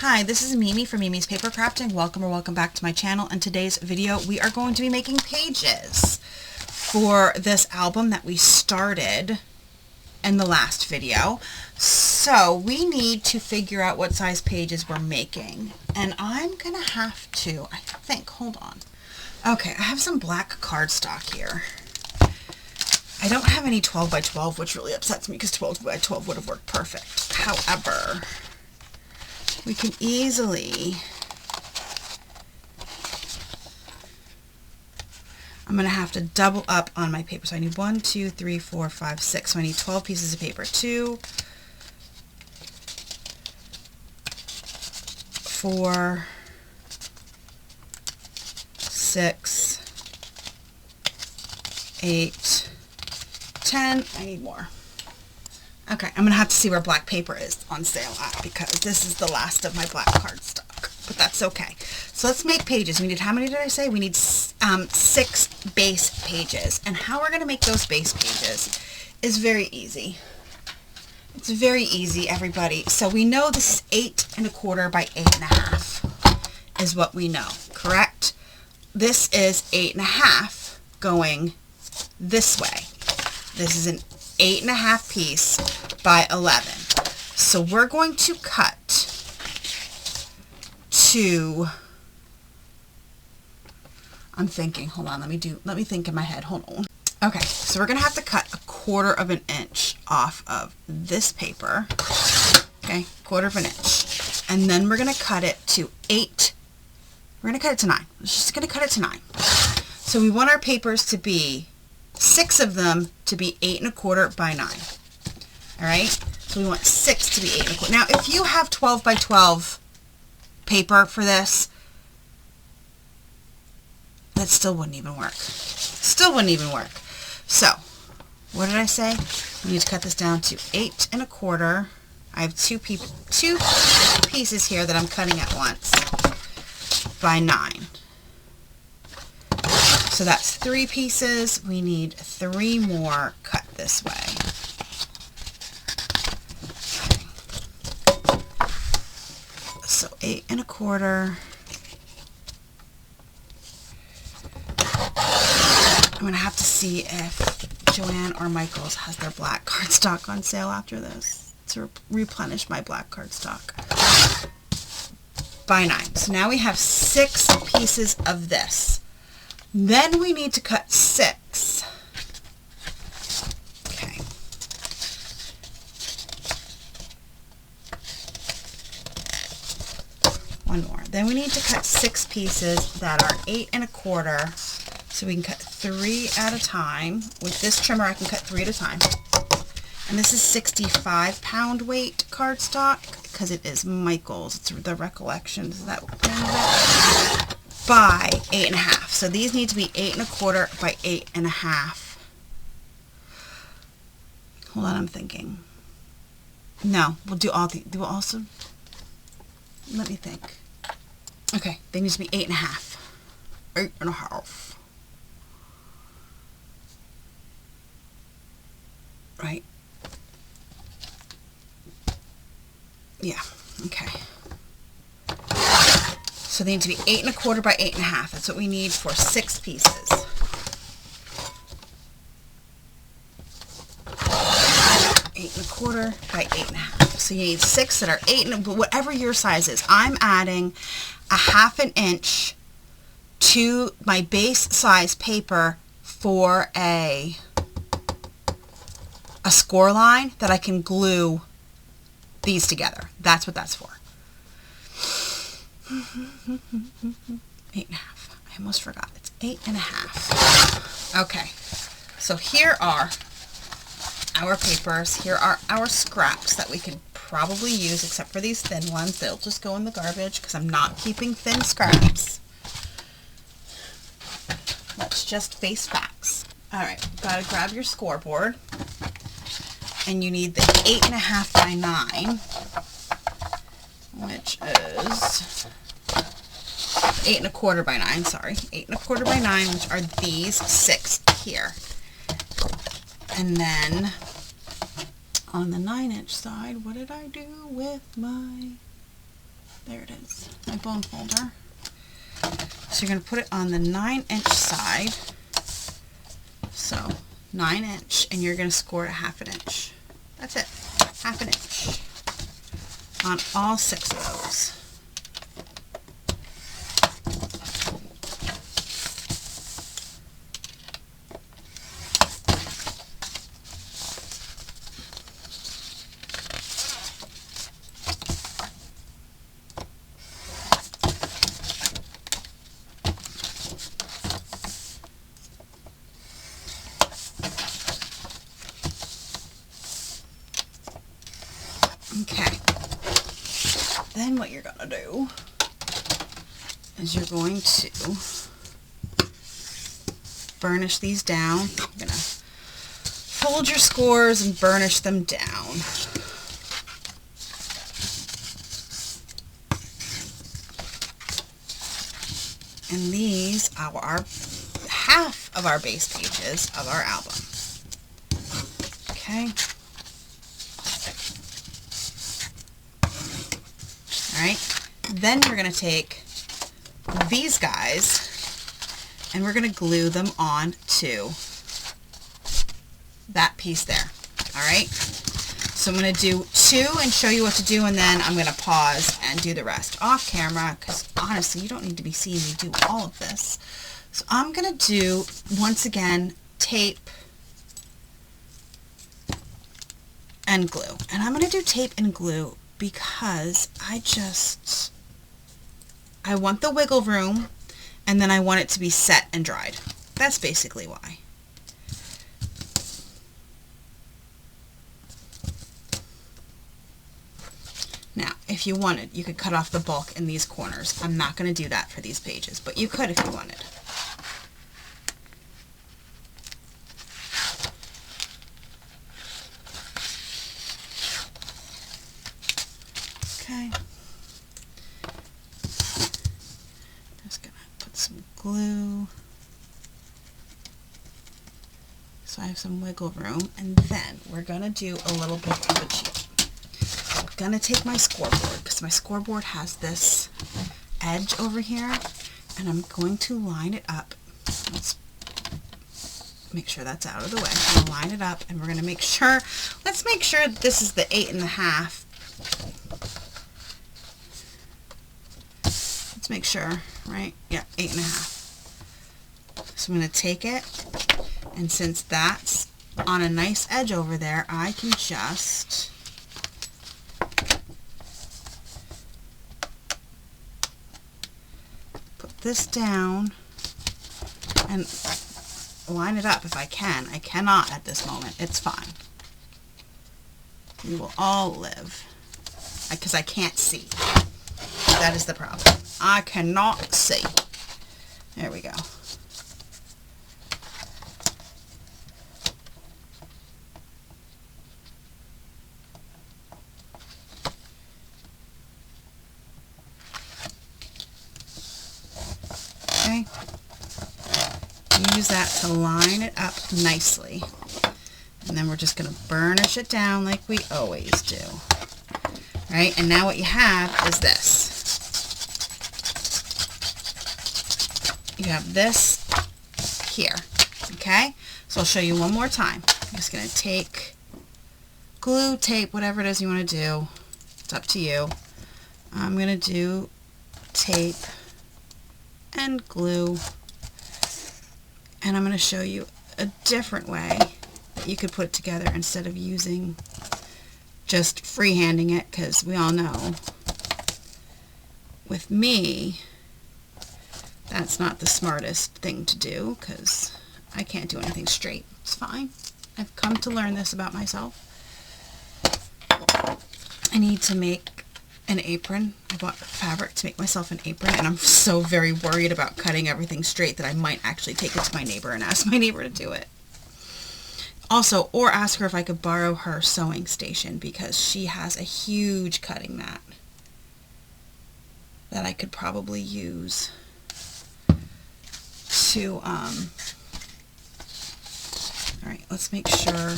Hi, this is Mimi from Mimi's Papercrafting. Welcome back to my channel. In today's video, we are going to be making pages for this album that we started in the last video. So we need to figure out what size pages we're making. And I'm going to have to, I think, hold on. Okay, I have some black cardstock here. I don't have any 12 by 12, which really upsets me because 12 by 12 would have worked perfect. However, we can easily, I'm going to have to double up on my paper. So I need 1, 2, 3, 4, 5, 6. So I need 12 pieces of paper. 2, 4, 6, 8, 10. I need more. Okay, I'm going to have to see where black paper is on sale at because this is the last of my black cardstock, but that's okay. So let's make pages. We need, how many did I say? We need 6 base pages. And how we're going to make those base pages is very easy. It's very easy, everybody. So we know this is 8 1/4 by 8 1/2 is what we know, correct? This is 8 1/2 going this way. This is an 8 1/2 piece by 11. So we're going to cut to, I'm thinking, hold on, let me think in my head, hold on. Okay, so we're going to have to cut 1/4 of an inch off of this paper. Okay, 1/4 inch. And then we're going to cut it to 8. We're going to cut it to 9. We're just going to cut it to 9. So we want our papers to be 6 of them to be 8 1/4 by 9. All right, so we want 6 to be 8 1/4. Now, if you have 12 by 12 paper for this, that still wouldn't even work. Still wouldn't even work. So, what did I say? We need to cut this down to 8 1/4. I have two pieces here that I'm cutting at once by 9. So that's 3 pieces. We need 3 more cut this way. Okay. So 8 1/4. I'm going to have to see if Joanne or Michael's has their black cardstock on sale after this to replenish my black cardstock. By 9. So now we have 6 pieces of this. Then we need to cut 6. Okay. One more. Then we need to cut 6 pieces that are 8 1/4. So we can cut 3 at a time. With this trimmer, I can cut 3 at a time. And this is 65-pound weight cardstock because it is Michael's. It's the Recollections. That by 8 1/2. So these need to be 8 1/4 by 8 1/2. Hold on, I'm thinking. No, we'll do all the. We'll also. Let me think. Okay, they need to be 8 1/2. 8 1/2. Right? Yeah. Okay. So they need to be 8 1/4 by 8 1/2. That's what we need for 6 pieces. 8 1/4 by 8 1/2. So you need 6 that are 8, but whatever your size is. I'm adding a 1/2 inch to my base size paper for a score line that I can glue these together. That's what that's for. 8 1/2. I almost forgot. It's 8 1/2. Okay. So here are our papers. Here are our scraps that we could probably use, except for these thin ones. They'll just go in the garbage because I'm not keeping thin scraps. Let's just face facts. All right. Gotta grab your scoreboard. And you need the 8 1/2 by 9, which is 8 1/4 by 9, sorry. 8 1/4 by 9, which are these 6 here. And then on the 9-inch side, what did I do with my There it is, my bone folder. So you're going to put it on the 9-inch side. So 9-inch, and you're going to score it a 1/2 inch. That's it, 1/2 inch on all 6 of those. Okay, then what you're going to do is you're going to burnish these down. You're going to fold your scores and burnish them down. And these are our half of our base pages of our album. Okay. Alright, then we're going to take these guys and we're going to glue them on to that piece there. Alright, so I'm going to do 2 and show you what to do, and then I'm going to pause and do the rest off camera, because honestly you don't need to be seeing me do all of this. So I'm going to do, once again, tape and glue. And I'm going to do tape and glue because I want the wiggle room, and then I want it to be set and dried. That's basically why. Now, if you wanted, you could cut off the bulk in these corners. I'm not going to do that for these pages, but you could if you wanted. Okay. Just gonna put some glue so I have some wiggle room, and then we're gonna do a little bit of a cheat. I'm gonna take my scoreboard, because my scoreboard has this edge over here, and I'm going to line it up. Let's make sure that's out of the way. I'm gonna line it up, and we're gonna make sure, let's make sure that this is the 8.5. Let's make sure, right? Yeah, 8.5. So I'm going to take it, and since that's on a nice edge over there, I can just put this down and line it up if I can. I cannot at this moment. It's fine. We will all live, because I can't see. That is the problem. I cannot see. There we go. Okay. Use that to line it up nicely. And then we're just going to burnish it down like we always do. Right? And now what you have is this. You have this here, okay? So I'll show you one more time. I'm just going to take glue, tape, whatever it is you want to do. It's up to you. I'm going to do tape and glue, and I'm going to show you a different way that you could put it together instead of using just freehanding it, because we all know with me that's not the smartest thing to do, because I can't do anything straight. It's fine. I've come to learn this about myself. I need to make an apron. I bought fabric to make myself an apron, and I'm so very worried about cutting everything straight that I might actually take it to my neighbor and ask my neighbor to do it. Also, or ask her if I could borrow her sewing station, because she has a huge cutting mat that I could probably use to, alright, let's make sure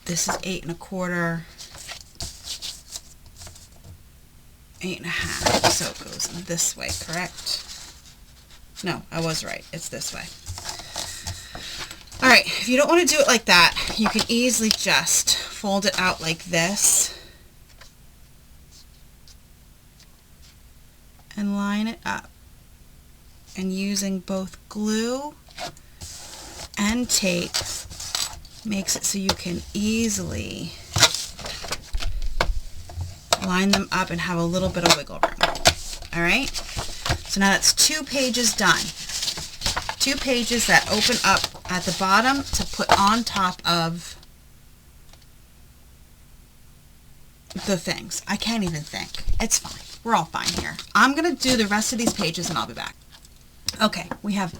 this is 8 1/4. 8.5. So it goes this way, correct? No, I was right. It's this way. All right, if you don't want to do it like that, you can easily just fold it out like this and line it up. And using both glue and tape makes it so you can easily line them up and have a little bit of wiggle room. All right, so now that's 2 pages done. 2 pages that open up at the bottom to put on top of the things. I can't even think. It's fine. We're all fine here. I'm going to do the rest of these pages and I'll be back. Okay, we have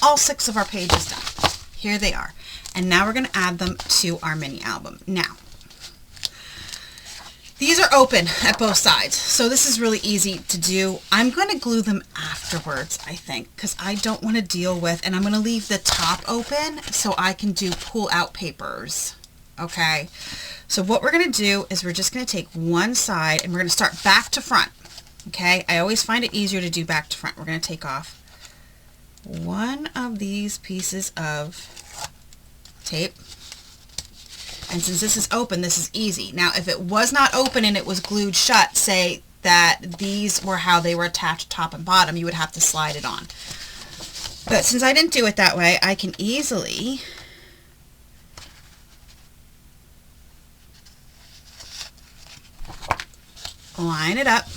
all 6 of our pages done. Here they are. And now we're going to add them to our mini album. Now, these are open at both sides, so this is really easy to do. I'm going to glue them afterwards, I think, because I don't want to deal with, and I'm going to leave the top open so I can do pull out papers. Okay, so what we're going to do is we're just going to take one side and we're going to start back to front. Okay, I always find it easier to do back to front. We're going to take off one of these pieces of tape. And since this is open, this is easy. Now, if it was not open and it was glued shut, say that these were how they were attached top and bottom, you would have to slide it on. But since I didn't do it that way, I can easily line it up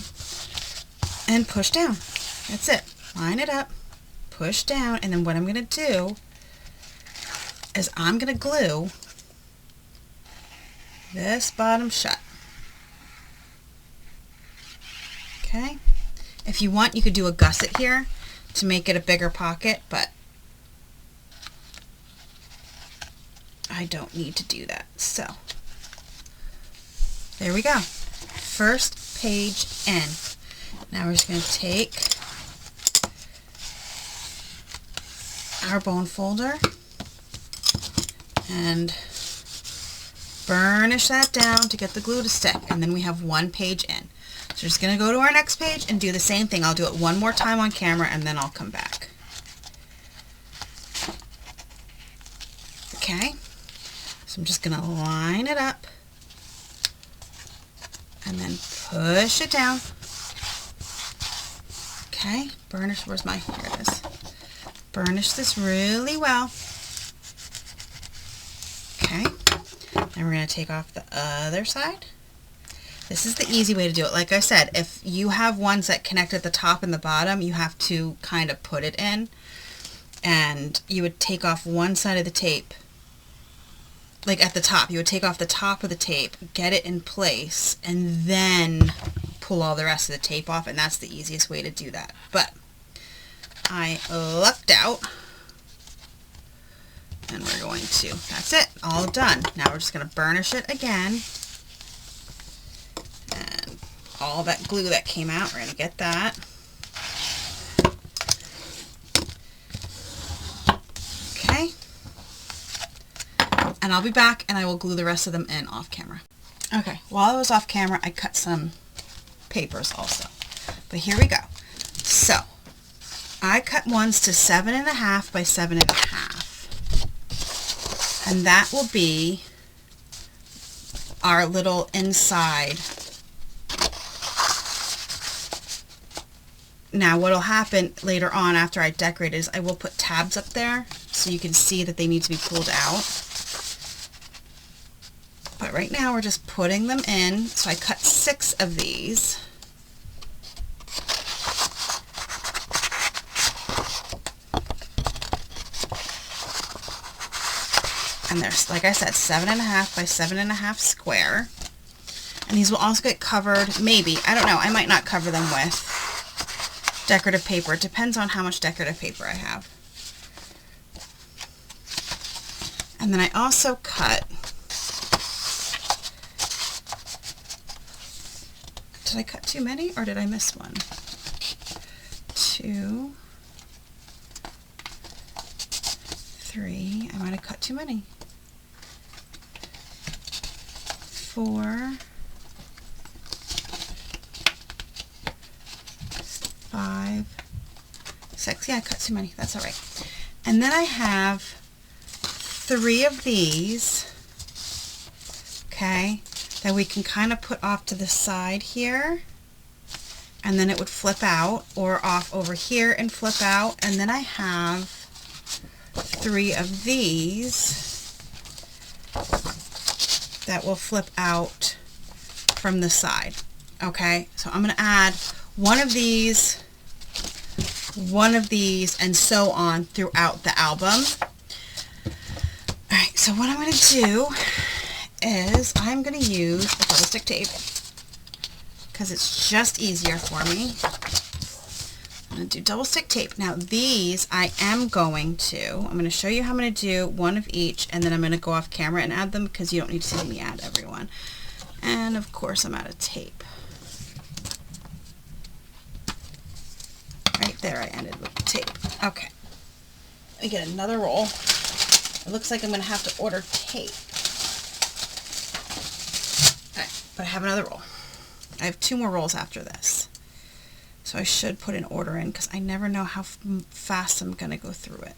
and push down. That's it. Line it up, push down, and then what I'm going to do is I'm going to glue this bottom shut. Okay, if you want, you could do a gusset here to make it a bigger pocket, but I don't need to do that. So there we go. First page in. Now we're just going to take our bone folder and burnish that down to get the glue to stick, and then we have one page in. So we're just going to go to our next page and do the same thing. I'll do it one more time on camera and then I'll come back. Okay, so I'm just going to line it up and then push it down. Okay, burnish, where's my, here it is. Burnish this really well. Okay, and we're going to take off the other side. This is the easy way to do it. Like I said, if you have ones that connect at the top and the bottom, you have to kind of put it in. And you would take off one side of the tape, like at the top. You would take off the top of the tape, get it in place, and then pull all the rest of the tape off, and that's the easiest way to do that. But I lucked out. And we're going to, that's it, all done. Now we're just going to burnish it again. And all that glue that came out, we're going to get that. Okay. And I'll be back and I will glue the rest of them in off camera. Okay, while I was off camera, I cut some papers also. But here we go. So, I cut ones to 7.5 by 7.5. And that will be our little inside. Now what will happen later on after I decorate is I will put tabs up there so you can see that they need to be pulled out. But right now we're just putting them in. So I cut 6 of these. And there's, like I said, 7.5 by 7.5 square. And these will also get covered, maybe, I don't know, I might not cover them with decorative paper. It depends on how much decorative paper I have. And then I also cut, did I cut too many or did I miss one? 2, 3, I might have cut too many. 4, 5, 6. Yeah, I cut too many. That's all right. And then I have 3 of these, okay, that we can kind of put off to the side here, and then it would flip out, or off over here and flip out. And then I have 3 of these that will flip out from the side. Okay, so I'm going to add one of these, and so on throughout the album. Alright, so what I'm going to do is I'm going to use a double stick tape because it's just easier for me. I'm going to do double stick tape. Now these I'm going to show you how I'm going to do one of each, and then I'm going to go off camera and add them because you don't need to see me add everyone. And of course I'm out of tape. Right there I ended with the tape. Okay. Let me get another roll. It looks like I'm going to have to order tape. Alright, but I have another roll. I have 2 more rolls after this. So I should put an order in because I never know how fast I'm going to go through it.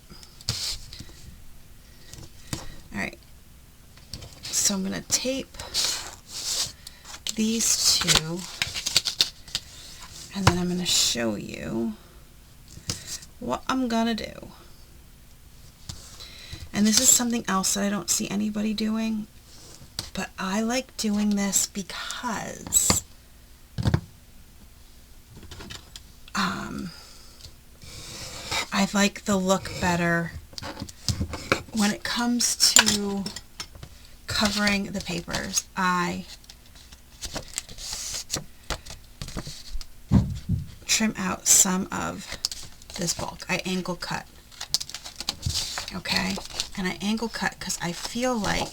Alright. So I'm going to tape these 2. And then I'm going to show you what I'm going to do. And this is something else that I don't see anybody doing, but I like doing this because I like the look better when it comes to covering the papers. I trim out some of this bulk. I angle cut. Okay? And I angle cut because I feel like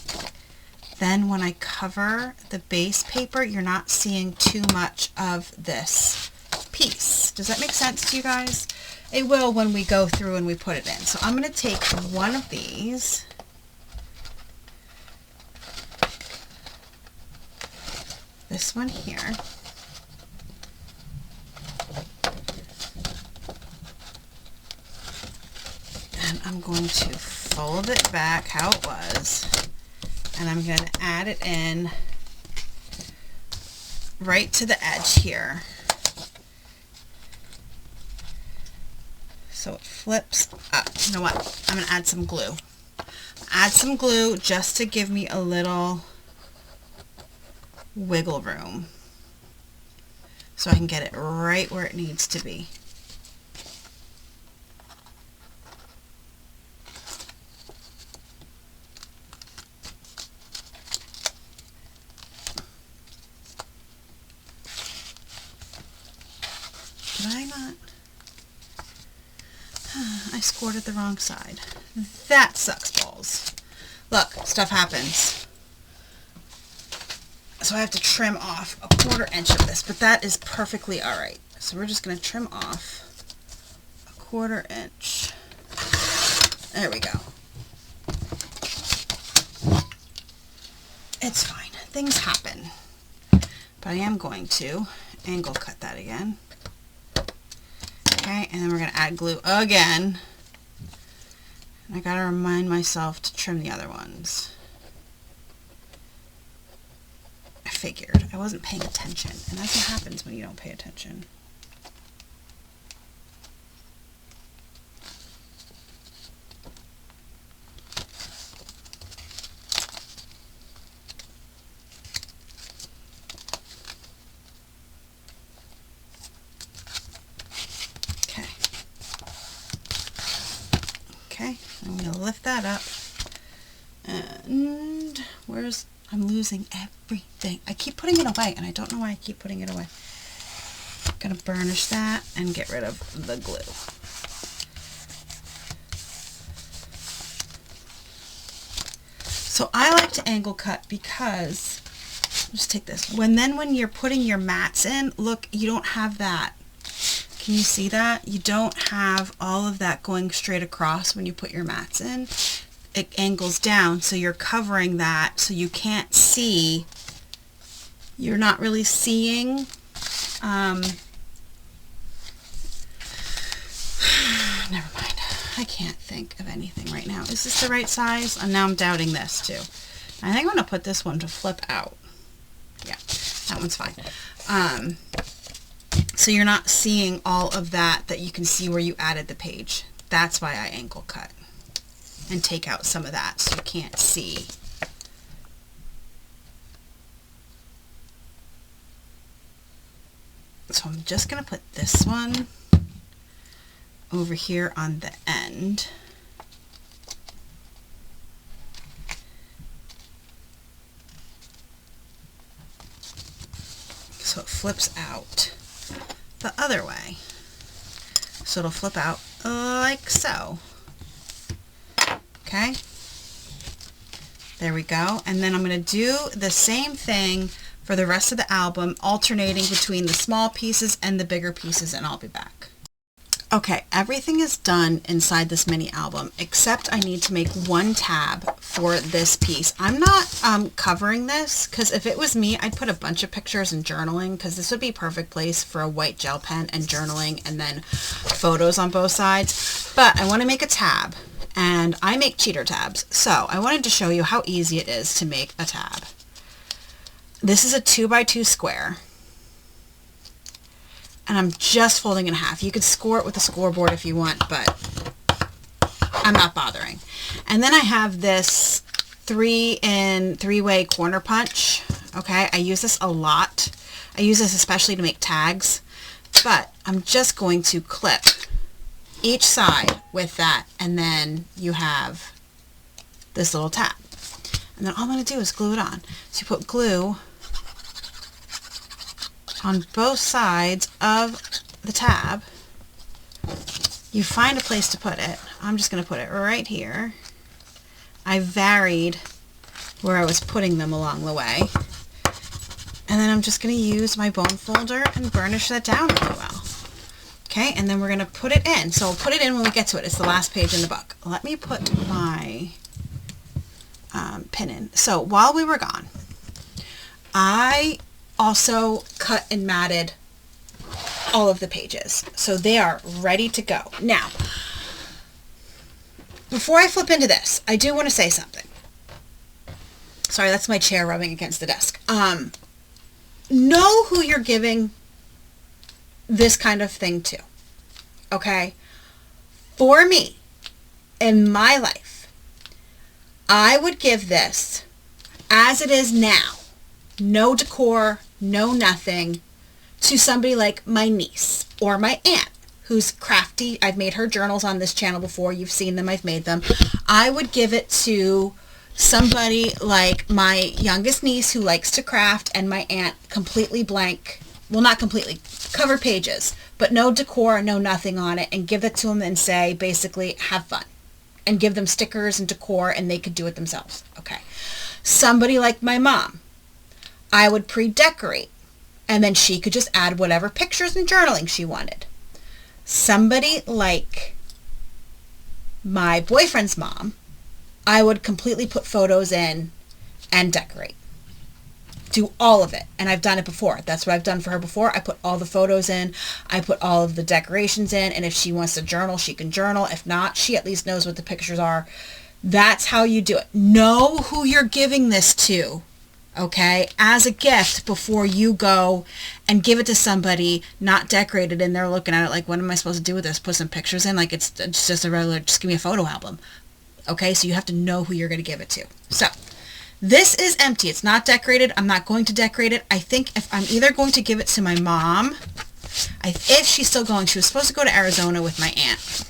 then when I cover the base paper, you're not seeing too much of this piece. Does that make sense to you guys? It will when we go through and we put it in. So I'm going to take one of these, this one here, and I'm going to fold it back how it was, and I'm going to add it in right to the edge here. So it flips up. You know what? I'm going to add some glue. Add some glue just to give me a little wiggle room so I can get it right where it needs to be. Did I not? I scored it the wrong side. That sucks balls. Look, stuff happens. So I have to trim off a 1/4 inch of this, but that is perfectly alright. So we're just going to trim off a 1/4 inch. There we go. It's fine. Things happen. But I am going to angle cut that again. Okay, and then we're going to add glue again. And I got to remind myself to trim the other ones. I figured. I wasn't paying attention, and that's what happens when you don't pay attention. Okay, I'm going to lift that up, and I'm losing everything. I keep putting it away, and I don't know why I keep putting it away. I'm going to burnish that and get rid of the glue. So I like to angle cut because, just take this, when you're putting your mats in, look, you don't have that. Can you see that? You don't have all of that going straight across when you put your mats in. It angles down, so you're covering that, so you can't see. You're not really seeing I can't think of anything right now. Is this the right size? And now I'm doubting this too. I think I'm going to put this one to flip out. Yeah, that one's fine. So you're not seeing all of that you can see where you added the page. That's why I angle cut and take out some of that so you can't see. So I'm just going to put this one over here on the end. So it flips out the other way. So it'll flip out like so. Okay. There we go. And then I'm going to do the same thing for the rest of the album, alternating between the small pieces and the bigger pieces, and I'll be back. Okay, everything is done inside this mini album, except I need to make one tab for this piece. I'm not covering this, because if it was me, I'd put a bunch of pictures and journaling, because this would be a perfect place for a white gel pen and journaling, and then photos on both sides. But I want to make a tab, and I make cheater tabs, so I wanted to show you how easy it is to make a tab. This is a 2x2 square, and I'm just folding in half. You could score it with a scoreboard if you want, but I'm not bothering. And then I have this 3-in-3-way corner punch. Okay, I use this a lot. I use this especially to make tags, but I'm just going to clip each side with that, and then you have this little tab. And then all I'm going to do is glue it on. So you put glue on both sides of the tab. You find a place to put it. I'm just going to put it right here. I varied where I was putting them along the way. And then I'm just going to use my bone folder and burnish that down really well. Okay, and then we're going to put it in. So we'll put it in when we get to it. It's the last page in the book. Let me put my pin in. So while we were gone, I also cut and matted all of the pages, so they are ready to go. Now, before I flip into this, I do want to say something. Sorry, that's my chair rubbing against the desk. Know who you're giving this kind of thing to, okay? For me, in my life, I would give this, as it is now, no decor, no nothing, to somebody like my niece or my aunt who's crafty. I've made her journals on this channel before. You've seen them. I've made them. I would give it to somebody like my youngest niece who likes to craft, and my aunt, completely blank. Well, not completely. Cover pages, but no decor, no nothing on it, and give it to them and say, basically, have fun. And give them stickers and decor, and they could do it themselves. Okay. Somebody like my mom, I would pre-decorate, and then she could just add whatever pictures and journaling she wanted. Somebody like my boyfriend's mom, I would completely put photos in and decorate. Do all of it. And I've done it before. That's what I've done for her before. I put all the photos in. I put all of the decorations in. And if she wants to journal, she can journal. If not, she at least knows what the pictures are. That's how you do it. Know who you're giving this to, okay, as a gift before you go and give it to somebody not decorated, and they're looking at it like, what am I supposed to do with this? Put some pictures in? Like, it's just a regular, just give me a photo album. Okay, so you have to know who you're going to give it to. So this is empty. It's not decorated. I'm not going to decorate it. I think if I'm either going to give it to my mom, if she's still going, she was supposed to go to Arizona with my aunt.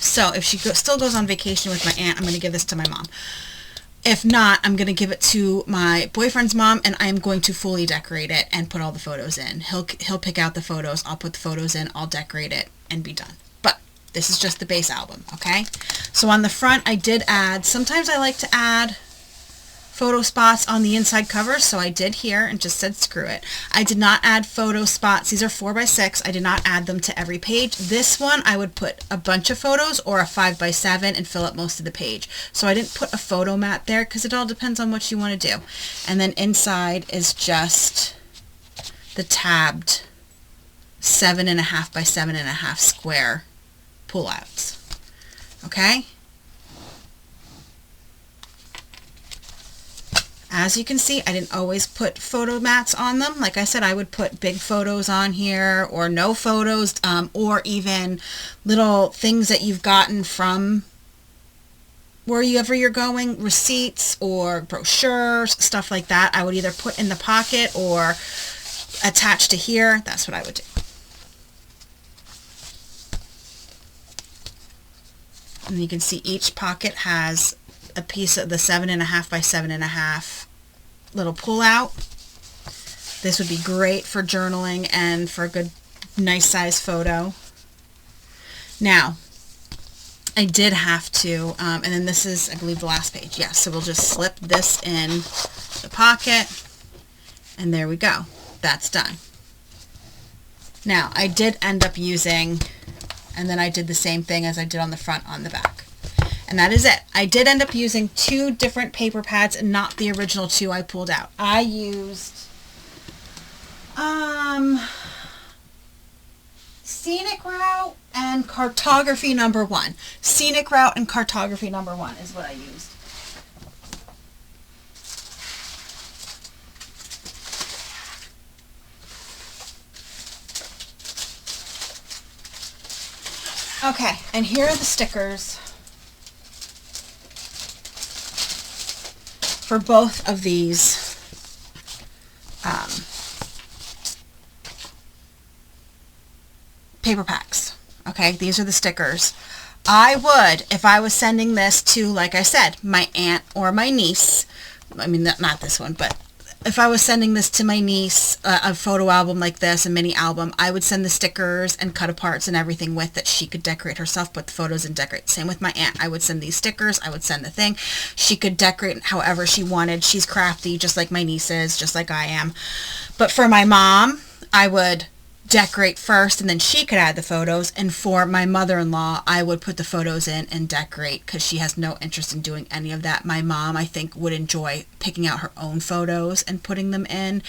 So if she still goes on vacation with my aunt, I'm going to give this to my mom. If not, I'm going to give it to my boyfriend's mom, and I'm going to fully decorate it and put all the photos in. He'll pick out the photos. I'll put the photos in. I'll decorate it and be done. But this is just the base album, okay? So on the front, I did add, sometimes I like to add photo spots on the inside cover, so I did here and just said screw it. I did not add photo spots. These are 4x6. I did not add them to every page. This one I would put a bunch of photos or a 5x7 and fill up most of the page. So I didn't put a photo mat there because it all depends on what you want to do. And then inside is just the tabbed 7.5 by 7.5 square pullouts. Okay? As you can see, I didn't always put photo mats on them. Like I said, I would put big photos on here, or no photos, or even little things that you've gotten from wherever you're going, receipts or brochures, stuff like that. I would either put in the pocket or attach to here. That's what I would do. And you can see each pocket has a piece of the 7.5 by 7.5 little pull out. This would be great for journaling and for a good, nice size photo. Now, I did have to, and then this is, I believe, the last page. Yes, so we'll just slip this in the pocket, and there we go. That's done. Now, I did end up using, and then I did the same thing as I did on the front on the back. And that is it. I did end up using 2 different paper pads and not the original 2 I pulled out. I used Scenic Route and Cartography number 1. Scenic Route and Cartography number 1 is what I used. Okay, and here are the stickers for both of these paper packs. Okay, these are the stickers. I would, if I was sending this to, like I said, my aunt or my niece, I mean, not this one, but if I was sending this to my niece, a photo album like this, a mini album, I would send the stickers and cut aparts and everything with that she could decorate herself, put the photos and decorate. Same with my aunt. I would send these stickers. I would send the thing. She could decorate however she wanted. She's crafty, just like my niece is, just like I am. But for my mom, I would decorate first and then she could add the photos, and for my mother-in-law I would put the photos in and decorate because she has no interest in doing any of that. My mom, I think, would enjoy picking out her own photos and putting them in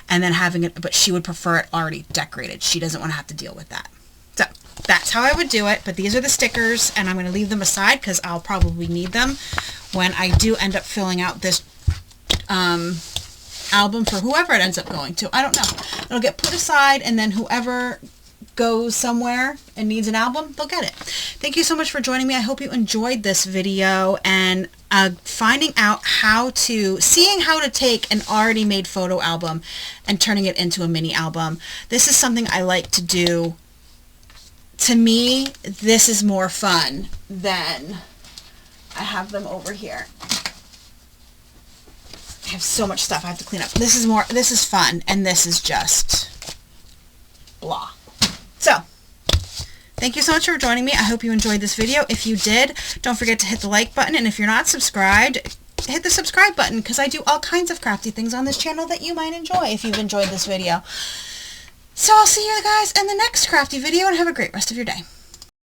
and then having it, but she would prefer it already decorated. She doesn't want to have to deal with that. So that's how I would do it. But these are the stickers, and I'm going to leave them aside because I'll probably need them when I do end up filling out this album for whoever it ends up going to. I don't know. It'll get put aside, and then whoever goes somewhere and needs an album, they'll get it. Thank you so much for joining me. I hope you enjoyed this video and finding out seeing how to take an already made photo album and turning it into a mini album. This is something I like to do. To me, this is more fun than, I have them over here. I have so much stuff I have to clean up. This is fun, and this is just blah. So, thank you so much for joining me. I hope you enjoyed this video. If you did, don't forget to hit the like button, and if you're not subscribed, hit the subscribe button because I do all kinds of crafty things on this channel that you might enjoy if you've enjoyed this video. So I'll see you guys in the next crafty video, and have a great rest of your day.